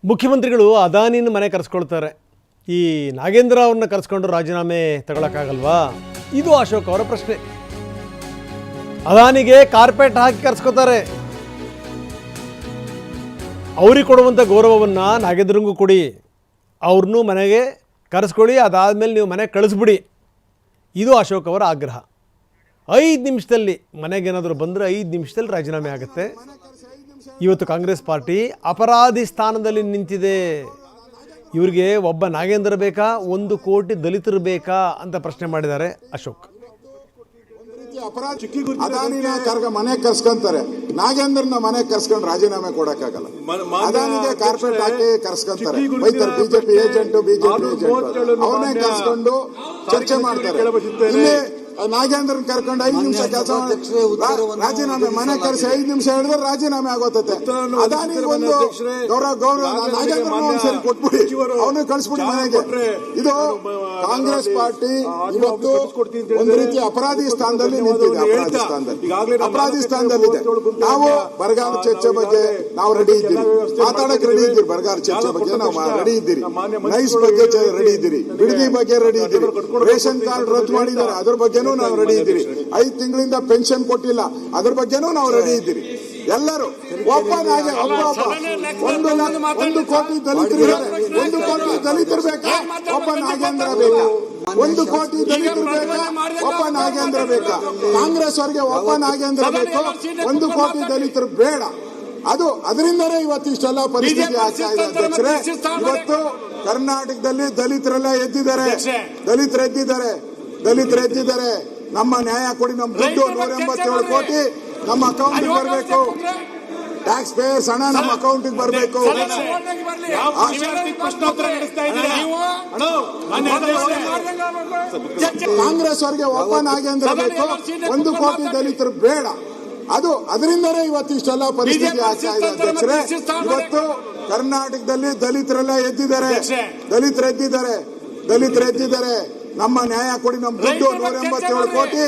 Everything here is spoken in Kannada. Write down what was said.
ಮುಖ್ಯಮಂತ್ರಿಗಳು ಅದಾನಿನ ಮನೆ ಕರೆಸ್ಕೊಳ್ತಾರೆ. ಈ ನಾಗೇಂದ್ರ ಅವ್ರನ್ನ ಕರೆಸ್ಕೊಂಡು ರಾಜೀನಾಮೆ ತಗೊಳಕ್ಕಾಗಲ್ವಾ? ಇದು ಅಶೋಕ್ ಅವರ ಪ್ರಶ್ನೆ. ಅದಾನಿಗೆ ಕಾರ್ಪೆಟ್ ಹಾಕಿ ಕರೆಸ್ಕೊತಾರೆ. ಅವ್ರಿಗೆ ಕೊಡುವಂಥ ಗೌರವವನ್ನು ನಾಗೇಂದ್ರಂಗೂ ಕೊಡಿ, ಅವ್ರನ್ನೂ ಮನೆಗೆ ಕರೆಸ್ಕೊಳ್ಳಿ, ಅದಾದಮೇಲೆ ನೀವು ಮನೆಗೆ ಕಳಿಸ್ಬಿಡಿ. ಇದು ಅಶೋಕ್ ಅವರ ಆಗ್ರಹ. 5 ನಿಮಿಷದಲ್ಲಿ ಮನೆಗೇನಾದರೂ ಬಂದರೆ 5 ನಿಮಿಷದಲ್ಲಿ ರಾಜೀನಾಮೆ ಆಗುತ್ತೆ. ಇವತ್ತು ಕಾಂಗ್ರೆಸ್ ಪಾರ್ಟಿ ಅಪರಾಧಿ ಸ್ಥಾನದಲ್ಲಿ ನಿಂತಿದೆ. ಇವ್ರಿಗೆ ಒಬ್ಬ ನಾಗೇಂದ್ರ ಬೇಕಾ, 1 ಕೋಟಿ ದಲಿತರು ಬೇಕಾ ಅಂತ ಪ್ರಶ್ನೆ ಮಾಡಿದ್ದಾರೆ ಅಶೋಕ್. ಅದಾನಿನ ಮನೆ ಕರ್ಸ್ಕೊಂತಾರೆ, ನಾಗೇಂದ್ರನ ಮನೆ ಕರ್ಸ್ಕೊಂಡು ರಾಜೀನಾಮೆ ಕೊಡಕ್ಕಾಗಲ್ಲ. ಅದಾನಿಗೆ ಕಾರ್ಪೆಟ್ ಹಾಕಿ ಕರ್ಸ್ಕೊಂತಾರೆ, ಬೈತಾರೆ ಬಿಜೆಪಿ ಏಜೆಂಟ್ ಅವನೇ ಕರ್ಸ್ಕೊಂಡು ಚರ್ಚೆ ಮಾಡ್ತಾರೆ. ಇಲ್ಲಿ ನಾಗೇಂದ್ರನ್ ಕರ್ಕೊಂಡು 5 ನಿಮಿಷ ಕೆಲಸ ರಾಜೀನಾಮೆ ಮನೆ ಕರೆಸಿ 5 ನಿಮಿಷ ಹೇಳಿದ್ರೆ ರಾಜೀನಾಮೆ ಆಗೋತತೆ. ಅದಾನಿಗೆ ಒಂದು ಗೌರವ ನಾಗೇಂದ್ರ ಒಂದ್ಸರಿ ಕೊಟ್ಬಿಡಿ, ಅವನು ಕಳಿಸ್ಬಿಡಿ ಮನೆಗೆ. ಇದು ಕಾಂಗ್ರೆಸ್ ಪಾರ್ಟಿ ಇವತ್ತು ಒಂದು ರೀತಿ ಅಪರಾಧಿ ಸ್ಥಾನದಲ್ಲಿ ನಿಂತಿದೆ. ಅಪರಾಧಿ ಸ್ಥಾನದಲ್ಲಿದೆ. ನಾವು ಬರಗಾಲ ಚರ್ಚೆ ಬಗ್ಗೆ ನಾವು ರೆಡಿ ಇದ್ದೀರಿ, ಮಾತಾಡಕ್ ರೆಡಿ ಇದ್ದೀರಿ. ಬರಗಾಲ ಚರ್ಚೆ ಬಗ್ಗೆ ನಾವು ರೆಡಿ ಇದ್ದೀರಿ, ನೈಸ್ ಬಗ್ಗೆ ರೆಡಿ ಇದ್ದೀರಿ, ಬಿಡದಿ ಬಗ್ಗೆ ರೆಡಿ ಇದ್ದೀರಿ, ರೇಷನ್ ಕಾರ್ಡ್ ರದ್ದು ಮಾಡಿದ್ದಾರೆ ಅದ್ರ ಬಗ್ಗೆ ನಾವು ರೆಡಿ ಇದ್ದೀರಿ, 5 ತಿಂಗಳಿಂದ ಪೆನ್ಷನ್ ಕೊಟ್ಟಿಲ್ಲ ಅದ್ರ ಬಗ್ಗೆನೂ ನಾವು ರೆಡಿ ಇದ್ದೀರಿ. ಎಲ್ಲರೂ ಒಬ್ಬ 1 ಕೋಟಿ ದಲಿತರು ಇದ್ದಾರೆ. 1 ಕೋಟಿ ದಲಿತರು ಬೇಕಾ, ಒಬ್ಬ ನಾಗೇಂದ್ರ ಬೇಕಾ? 1 ಕೋಟಿ ದಲಿತರು ಬೇಕಾ, ಒಬ್ಬ ನಾಗೇಂದ್ರ ಬೇಕಾ? ಕಾಂಗ್ರೆಸ್ ಅವರಿಗೆ ಒಬ್ಬ ನಾಗೇಂದ್ರ ಬೇಕು, 1 ಕೋಟಿ ದಲಿತರು ಬೇಡ. ಅದರಿಂದಲೇ ಇವತ್ತು ಇಷ್ಟೆಲ್ಲ ಪರಿಸ್ಥಿತಿ ಆಗ್ತಾ ಇದೆ ಅಧ್ಯಕ್ಷರೇ. ಇವತ್ತು ಕರ್ನಾಟಕದಲ್ಲಿ ದಲಿತರೆಲ್ಲ ಎದ್ದಿದ್ದಾರೆ, ದಲಿತರು ಎದ್ದಿದ್ದಾರೆ. ನಮ್ಮ ನ್ಯಾಯ ಕೊಡಿ, ನಮ್ಮ ದುಡ್ಡು 187 ಕೋಟಿ ನಮ್ಮ ಅಕೌಂಟಿಗೆ ಬರಬೇಕು, ಟ್ಯಾಕ್ಸ್ ಪೇಯರ್ಸ್ ಹಣ ನಮ್ಮ ಅಕೌಂಟಿಗೆ ಬರಬೇಕು. ಕಾಂಗ್ರೆಸ್ ಅವರಿಗೆ ಒಬ್ಬ ನಾಗೇಂದ್ರ ಬೇಕು, 1 ಕೋಟಿ ದಲಿತರು ಬೇಡ. ಅದರಿಂದಲೇ ಇವತ್ತು ಇಷ್ಟೆಲ್ಲ ಪರಿಸ್ಥಿತಿ ಆಗ್ತಾ ಇದೆ ಅಧ್ಯಕ್ಷರೇ. ಇವತ್ತು ಕರ್ನಾಟಕದಲ್ಲಿ ದಲಿತರೆಲ್ಲ ಎದ್ದಿದ್ದಾರೆ, ದಲಿತರು ಎದ್ದಿದ್ದಾರೆ. ನಮ್ಮ ನ್ಯಾಯ ಕೊಡಿ, ನಮ್ಮ ದುಡ್ಡು 187 ಕೋಟಿ